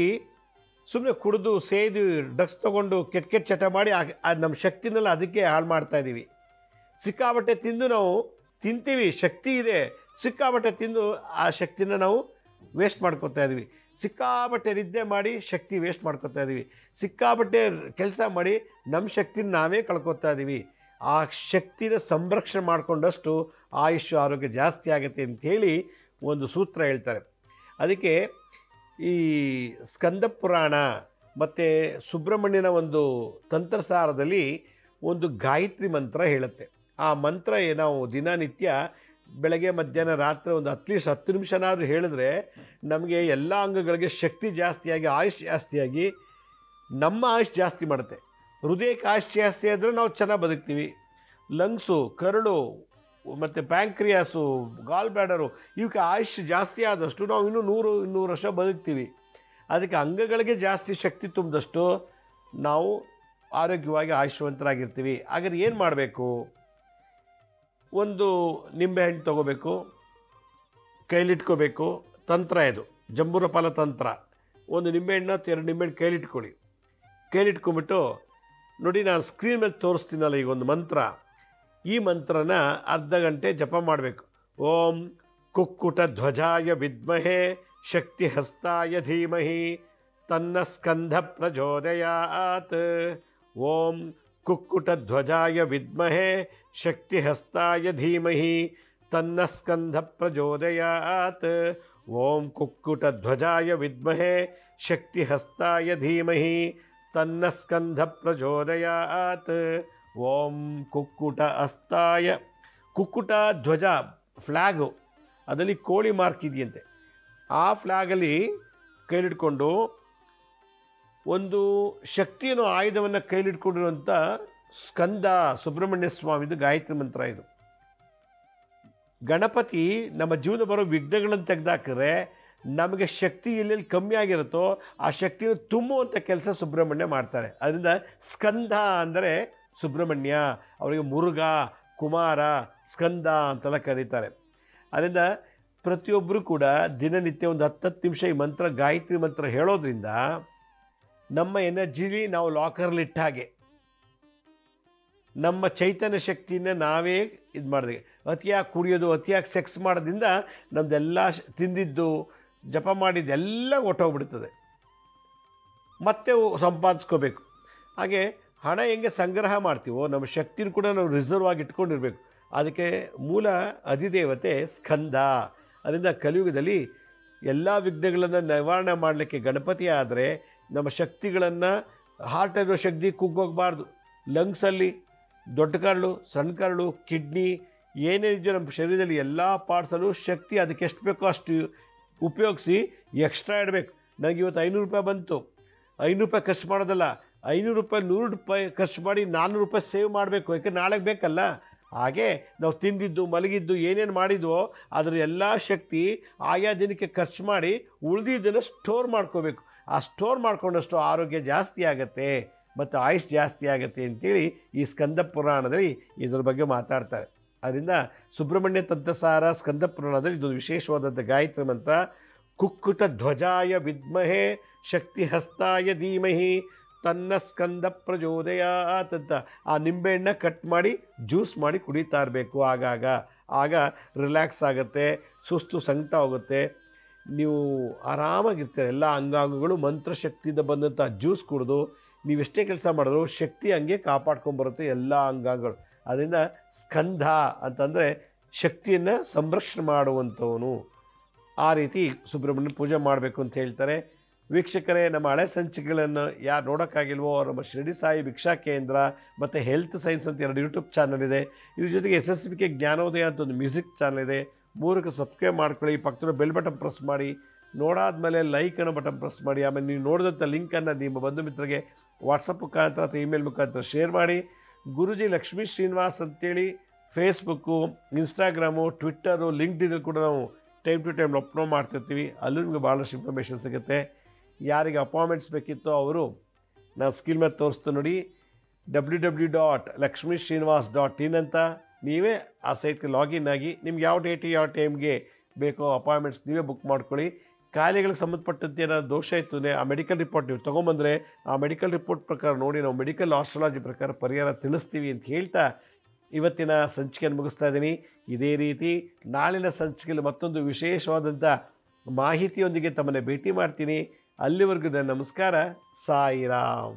ಸುಮ್ಮನೆ ಕುಡಿದು ಸೇದು ಡ್ರಗ್ಸ್ ತೊಗೊಂಡು ಕೆಟ್ಟ ಚಟ ಮಾಡಿ ನಮ್ಮ ಶಕ್ತಿನೆಲ್ಲ ಅದಕ್ಕೆ ಹಾಳು ಮಾಡ್ತಾಯಿದ್ದೀವಿ. ಸಿಕ್ಕಾಬಟ್ಟೆ ತಿಂದು ನಾವು ತಿಂತೀವಿ, ಶಕ್ತಿ ಇದೆ, ಸಿಕ್ಕಾಬಟ್ಟೆ ತಿಂದು ಆ ಶಕ್ತಿನ ನಾವು ವೇಸ್ಟ್ ಮಾಡ್ಕೊತಾ ಇದ್ದೀವಿ. ಸಿಕ್ಕಾಬಟ್ಟೆ ನಿದ್ದೆ ಮಾಡಿ ಶಕ್ತಿ ವೇಸ್ಟ್ ಮಾಡ್ಕೊತಾ ಇದ್ದೀವಿ. ಸಿಕ್ಕಾಬಟ್ಟೆ ಕೆಲಸ ಮಾಡಿ ನಮ್ಮ ಶಕ್ತಿನ ನಾವೇ ಕಳ್ಕೊತಾ ಇದ್ದೀವಿ. ಆ ಶಕ್ತಿನ ಸಂರಕ್ಷಣೆ ಮಾಡಿಕೊಂಡಷ್ಟು ಆಯುಷ್ ಆರೋಗ್ಯ ಜಾಸ್ತಿ ಆಗುತ್ತೆ ಅಂಥೇಳಿ ಒಂದು ಸೂತ್ರ ಹೇಳ್ತಾರೆ. ಅದಕ್ಕೆ ಈ ಸ್ಕಂದ ಪುರಾಣ ಮತ್ತು ಸುಬ್ರಹ್ಮಣ್ಯನ ಒಂದು ತಂತ್ರಸಾರದಲ್ಲಿ ಒಂದು ಗಾಯತ್ರಿ ಮಂತ್ರ ಹೇಳುತ್ತೆ. ಆ ಮಂತ್ರ ನಾವು ದಿನನಿತ್ಯ ಬೆಳಗ್ಗೆ ಮಧ್ಯಾಹ್ನ ರಾತ್ರಿ ಒಂದು ಅಟ್ಲೀಸ್ಟ್ 10 ನಿಮಿಷನಾದರೂ ಹೇಳಿದ್ರೆ ನಮಗೆ ಎಲ್ಲ ಅಂಗಗಳಿಗೆ ಶಕ್ತಿ ಜಾಸ್ತಿಯಾಗಿ ಆಯುಷ್ ಜಾಸ್ತಿಯಾಗಿ ನಮ್ಮ ಆಯುಷ್ ಜಾಸ್ತಿ ಮಾಡುತ್ತೆ. ಹೃದಯಕ್ಕೆ ಆಯುಷ್ ಜಾಸ್ತಿ ಆದರೆ ನಾವು ಚೆನ್ನಾಗಿ ಬದುಕ್ತೀವಿ. ಲಂಗ್ಸು, ಕರುಳು ಮತ್ತು ಪ್ಯಾಂಕ್ರಿಯಾಸು, ಗಾಲ್ ಬ್ಲಾಡರು ಇವಕ್ಕೆ ಆಯುಷ್ ಜಾಸ್ತಿ ಆದಷ್ಟು ನಾವು ಇನ್ನೂ 100-200 ವರ್ಷ ಬದುಕ್ತೀವಿ. ಅದಕ್ಕೆ ಅಂಗಗಳಿಗೆ ಜಾಸ್ತಿ ಶಕ್ತಿ ತುಂಬಿದಷ್ಟು ನಾವು ಆರೋಗ್ಯವಾಗಿ ಆಯುಷ್ಯವಂತರಾಗಿರ್ತೀವಿ. ಹಾಗಾದ್ರೆ ಏನು ಮಾಡಬೇಕು? ಒಂದು ನಿಂಬೆಹಣ್ಣು ತೊಗೋಬೇಕು, ಕೈಲಿಟ್ಕೋಬೇಕು. ತಂತ್ರ ಇದು, ಜಂಬೂರ ಫಲ ತಂತ್ರ. ಒಂದು ನಿಂಬೆಹಣ್ಣು ಅಥವಾ 2 ನಿಂಬೆಹಣ್ಣು ಕೈಲಿಟ್ಕೊಳ್ಳಿ. ಕೈಲಿಟ್ಕೊಂಬಿಟ್ಟು ನೋಡಿ, ನಾನು ಸ್ಕ್ರೀನ್ ಮೇಲೆ ತೋರಿಸ್ತೀನಲ್ಲ ಈಗ ಒಂದು ಮಂತ್ರ, ಈ ಮಂತ್ರನ ಅರ್ಧ ಗಂಟೆ ಜಪ ಮಾಡಬೇಕು. ಓಂ ಕುಕ್ಕುಟ ಧ್ವಜಾಯ ವಿದ್ಮಹೇ ಶಕ್ತಿ ಹಸ್ತಾಯ ಧೀಮಹಿ ತನ್ನ ಸ್ಕಂಧ ಪ್ರಚೋದಯಾತ್. ಓಂ ಕುಕ್ಕುಟ ಧ್ವಜಾಯ ವಿದ್ಮಹೇ ಶಕ್ತಿ ಹಸ್ತಾಯ ಧೀಮಹಿ ತನ್ನ ಸ್ಕಂಧ ಪ್ರಚೋದಯಾತ್. ಓಂ ಕುಕ್ಕುಟ ಧ್ವಜಾಯ ವಿದ್ಮಹೇ ಶಕ್ತಿ ಹಸ್ತಾಯ ಧೀಮಹಿ ತನ್ನ ಸ್ಕಂಧ ಪ್ರಚೋದಯಾತ್. ಓಂ ಕುಕ್ಕುಟ ಹಸ್ತಾಯ, ಕುಕ್ಕುಟ ಧ್ವಜ ಫ್ಲ್ಯಾಗು, ಅದರಲ್ಲಿ ಕೋಳಿ ಮಾರ್ಕ್ ಇದೆಯಂತೆ. ಆ ಫ್ಲ್ಯಾಗಲ್ಲಿ ಕೈಲಿಟ್ಕೊಂಡು ಒಂದು ಶಕ್ತಿಯನ್ನು ಆಯುಧವನ್ನು ಕೈಲಿಟ್ಕೊಂಡಿರುವಂಥ ಸ್ಕಂದ ಸುಬ್ರಹ್ಮಣ್ಯ ಸ್ವಾಮಿದು ಗಾಯತ್ರಿ ಮಂತ್ರ ಇದು. ಗಣಪತಿ ನಮ್ಮ ಜೀವನ ಬರೋ ವಿಘ್ನಗಳನ್ನು ತೆಗೆದಾಕಿದ್ರೆ ನಮಗೆ ಶಕ್ತಿ ಎಲ್ಲೆಲ್ಲಿ ಕಮ್ಮಿ ಆಗಿರುತ್ತೋ ಆ ಶಕ್ತಿನ ತುಂಬುವಂಥ ಕೆಲಸ ಸುಬ್ರಹ್ಮಣ್ಯ ಮಾಡ್ತಾರೆ. ಅದರಿಂದ ಸ್ಕಂದ ಅಂದರೆ ಸುಬ್ರಹ್ಮಣ್ಯ, ಅವರಿಗೆ ಮುರುಘ, ಕುಮಾರ, ಸ್ಕಂದ ಅಂತೆಲ್ಲ ಕರೀತಾರೆ. ಅದರಿಂದ ಪ್ರತಿಯೊಬ್ಬರು ಕೂಡ ದಿನನಿತ್ಯ ಒಂದು 10 ನಿಮಿಷ ಈ ಮಂತ್ರ, ಗಾಯತ್ರಿ ಮಂತ್ರ ಹೇಳೋದ್ರಿಂದ ನಮ್ಮ ಎನರ್ಜಿಲಿ ನಾವು ಲಾಕರ್ಲಿ ಇಟ್ಟ ಹಾಗೆ ನಮ್ಮ ಚೈತನ್ಯ ಶಕ್ತಿನ ನಾವೇ ಇದು ಮಾಡಿದೆ. ಅತಿಯಾಗಿ ಕುಡಿಯೋದು, ಅತಿಯಾಗಿ ಸೆಕ್ಸ್ ಮಾಡೋದ್ರಿಂದ ನಮ್ಮದೆಲ್ಲ ತಿಂದಿದ್ದು, ಜಪ ಮಾಡಿದ್ದೆಲ್ಲ ಹೊಟ್ಟೋಗ್ಬಿಡ್ತದೆ. ಮತ್ತೆ ಸಂಪಾದಿಸ್ಕೋಬೇಕು. ಹಾಗೆ ಹಣ ಹೆಂಗೆ ಸಂಗ್ರಹ ಮಾಡ್ತೀವೋ ನಮ್ಮ ಶಕ್ತಿನ ಕೂಡ ನಾವು ರಿಸರ್ವ್ ಆಗಿ ಇಟ್ಕೊಂಡಿರ್ಬೇಕು. ಅದಕ್ಕೆ ಮೂಲ ಅಧಿದೇವತೆ ಸ್ಕಂದ. ಅದರಿಂದ ಕಲಿಯುಗದಲ್ಲಿ ಎಲ್ಲ ವಿಘ್ನಗಳನ್ನು ನಿವಾರಣೆ ಮಾಡಲಿಕ್ಕೆ ಗಣಪತಿ ಆದರೆ ನಮ್ಮ ಶಕ್ತಿಗಳನ್ನು ಹಾರ್ಟ್ ಇರೋ ಶಕ್ತಿ ಕುಗ್ಗೋಗಬಾರ್ದು. ಲಂಗ್ಸಲ್ಲಿ ದೊಡ್ಡ ಕರಳು, ಸಣ್ಣ ಕರಳು, ಕಿಡ್ನಿ ಏನೇನಿದೆಯೋ ನಮ್ಮ ಶರೀರದಲ್ಲಿ ಎಲ್ಲ ಪಾರ್ಟ್ಸಲ್ಲೂ ಶಕ್ತಿ ಅದಕ್ಕೆ ಎಷ್ಟು ಬೇಕೋ ಅಷ್ಟು ಉಪಯೋಗಿಸಿ ಎಕ್ಸ್ಟ್ರಾ ಇಡಬೇಕು. ನನಗೆ ಇವತ್ತು 500 ರೂಪಾಯಿ ಬಂತು, 500 ರೂಪಾಯಿ ಖರ್ಚು ಮಾಡೋದಲ್ಲ, 500 ರೂಪಾಯಿ 100 ರೂಪಾಯಿ ಖರ್ಚು ಮಾಡಿ 400 ರೂಪಾಯಿ ಸೇವ್ ಮಾಡಬೇಕು, ಯಾಕೆ ನಾಳೆಗೆ ಬೇಕಲ್ಲ. ಹಾಗೆ ನಾವು ತಿಂದಿದ್ದು ಮಲಗಿದ್ದು ಏನೇನು ಮಾಡಿದ್ವೋ ಅದರ ಎಲ್ಲ ಶಕ್ತಿ ಆಯಾ ದಿನಕ್ಕೆ ಖರ್ಚು ಮಾಡಿ ಉಳಿದಿದ್ದನ್ನು ಸ್ಟೋರ್ ಮಾಡ್ಕೋಬೇಕು. ಆ ಸ್ಟೋರ್ ಮಾಡ್ಕೊಂಡಷ್ಟು ಆರೋಗ್ಯ ಜಾಸ್ತಿ ಆಗುತ್ತೆ ಮತ್ತು ಆಯುಷ್ ಜಾಸ್ತಿ ಆಗುತ್ತೆ ಅಂತೇಳಿ ಈ ಸ್ಕಂದ ಪುರಾಣದಲ್ಲಿ ಇದ್ರ ಬಗ್ಗೆ ಮಾತಾಡ್ತಾರೆ. ಅದರಿಂದ ಸುಬ್ರಹ್ಮಣ್ಯ ತಂತ್ರಸಾರ ಸ್ಕಂದ ಪುರಾಣದಲ್ಲಿ ಇದೊಂದು ವಿಶೇಷವಾದಂಥ ಗಾಯತ್ರಿ ಮಂತ್ರ. ಕುಕ್ಕುಟ ಧ್ವಜಾಯ ವಿದ್ಮಹೇ ಶಕ್ತಿ ಹಸ್ತಾಯ ಧೀಮಹಿ ತನ್ನ ಸ್ಕಂದ ಪ್ರಚೋದಯಾತ್ ಅಂತ ಆ ನಿಂಬೆಹಣ್ಣ ಕಟ್ ಮಾಡಿ ಜ್ಯೂಸ್ ಮಾಡಿ ಕುಡಿತಾ ಇರಬೇಕು ಆಗ ರಿಲ್ಯಾಕ್ಸ್ ಆಗುತ್ತೆ, ಸುಸ್ತು ಸಂಕಟ ಹೋಗುತ್ತೆ, ನೀವು ಆರಾಮಾಗಿರ್ತೀರ. ಎಲ್ಲ ಅಂಗಾಂಗಗಳು ಮಂತ್ರಶಕ್ತಿಯಿಂದ ಬಂದಂಥ ಜ್ಯೂಸ್ ಕುಡಿದು ನೀವೆಷ್ಟೇ ಕೆಲಸ ಮಾಡಿದ್ರು ಶಕ್ತಿ ಹಂಗೆ ಕಾಪಾಡ್ಕೊಂಬರುತ್ತೆ ಎಲ್ಲ ಅಂಗಾಂಗಗಳು. ಅದರಿಂದ ಸ್ಕಂದ ಅಂತಂದರೆ ಶಕ್ತಿಯನ್ನು ಸಂರಕ್ಷಣೆ ಮಾಡುವಂಥವನು. ಆ ರೀತಿ ಸುಬ್ರಹ್ಮಣ್ಯನ ಪೂಜೆ ಮಾಡಬೇಕು ಅಂತ ಹೇಳ್ತಾರೆ. ವೀಕ್ಷಕರೇ, ನಮ್ಮ ಹಳೆ ಸಂಚಿಕೆಗಳನ್ನು ಯಾರು ನೋಡೋಕ್ಕಾಗಿಲ್ವೋ ಅವರು ನಮ್ಮ ಶಿರಡಿ ಸಾಯಿ ಭಿಕ್ಷಾ ಕೇಂದ್ರ ಮತ್ತು ಹೆಲ್ತ್ ಸೈನ್ಸ್ ಅಂತ 2 ಯೂಟ್ಯೂಬ್ ಚಾನಲ್ ಇದೆ. ಇದ್ರ ಜೊತೆಗೆ SSBK ಜ್ಞಾನೋದಯ ಅಂತ ಒಂದು ಮ್ಯೂಸಿಕ್ ಚಾನಲ್ ಇದೆ. 3ಕ್ಕೆ ಸಬ್ಸ್ಕ್ರೈಬ್ ಮಾಡ್ಕೊಳ್ಳಿ, ಪಕ್ಕದ ಬೆಲ್ ಬಟನ್ ಪ್ರೆಸ್ ಮಾಡಿ, ನೋಡಾದ್ಮೇಲೆ ಲೈಕ್ ಅನ್ನೋ ಬಟನ್ ಪ್ರೆಸ್ ಮಾಡಿ. ಆಮೇಲೆ ನೀವು ನೋಡಿದಂಥ ಲಿಂಕನ್ನು ನಿಮ್ಮ ಬಂಧು ಮಿತ್ರರಿಗೆ ವಾಟ್ಸಪ್ ಮುಖಾಂತರ ಅಥವಾ ಇಮೇಲ್ ಮುಖಾಂತರ ಶೇರ್ ಮಾಡಿ. ಗುರುಜಿ ಲಕ್ಷ್ಮೀ ಶ್ರೀನಿವಾಸ್ ಅಂತೇಳಿ ಫೇಸ್ಬುಕ್ಕು, ಇನ್ಸ್ಟಾಗ್ರಾಮು, ಟ್ವಿಟ್ಟರು, ಲಿಂಕ್ಡ್ಇನ್ ಕೂಡ ನಾವು ಟೈಮ್ ಟು ಟೈಮ್ ಅಪ್ಲೋಡ್ ಮಾಡ್ತಿರ್ತೀವಿ. ಅಲ್ಲೂ ನಿಮಗೆ ಭಾಳಷ್ಟು ಇನ್ಫಾರ್ಮೇಷನ್ ಸಿಗುತ್ತೆ. ಯಾರಿಗೆ ಅಪಾಯಿಂಟ್ಮೆಂಟ್ಸ್ ಬೇಕಿತ್ತೋ ಅವರು ನಾನು ಸ್ಕಿಲ್ ಮೇಲೆ ತೋರಿಸ್ತು ನೋಡಿ, www.lakshmisrinivas.in ಅಂತ ನೀವೇ ಆ ಸೈಟ್ಗೆ ಲಾಗಿನ್ ಆಗಿ ನಿಮ್ಗೆ ಯಾವ ಡೇಟ್ ಯಾವ ಟೈಮ್ಗೆ ಬೇಕೋ ಅಪಾಯಿಂಟ್ಮೆಂಟ್ಸ್ ನೀವೇ ಬುಕ್ ಮಾಡ್ಕೊಳ್ಳಿ. ಕಾಯಿಲೆಗಳಿಗೆ ಸಂಬಂಧಪಟ್ಟಂತೆ ಏನಾದ್ರು ದೋಷ ಇತ್ತು ಆ ಮೆಡಿಕಲ್ ರಿಪೋರ್ಟ್ ನೀವು ತೊಗೊಂಬಂದರೆ ಆ ಮೆಡಿಕಲ್ ರಿಪೋರ್ಟ್ ಪ್ರಕಾರ ನೋಡಿ ನಾವು ಮೆಡಿಕಲ್ ಆಸ್ಟ್ರಾಲಜಿ ಪ್ರಕಾರ ಪರಿಹಾರ ತಿಳಿಸ್ತೀವಿ ಅಂತ ಹೇಳ್ತಾ ಇವತ್ತಿನ ಸಂಚಿಕೆಯನ್ನು ಮುಗಿಸ್ತಾ ಇದ್ದೀನಿ. ಇದೇ ರೀತಿ ನಾಳಿನ ಸಂಚಿಕೆಯಲ್ಲಿ ಮತ್ತೊಂದು ವಿಶೇಷವಾದಂಥ ಮಾಹಿತಿಯೊಂದಿಗೆ ತಮ್ಮನ್ನು ಭೇಟಿ ಮಾಡ್ತೀನಿ. ಅಲ್ಲಿವರೆಗೂ ನನ್ನ ನಮಸ್ಕಾರ. ಸಾಯಿರಾಮ್.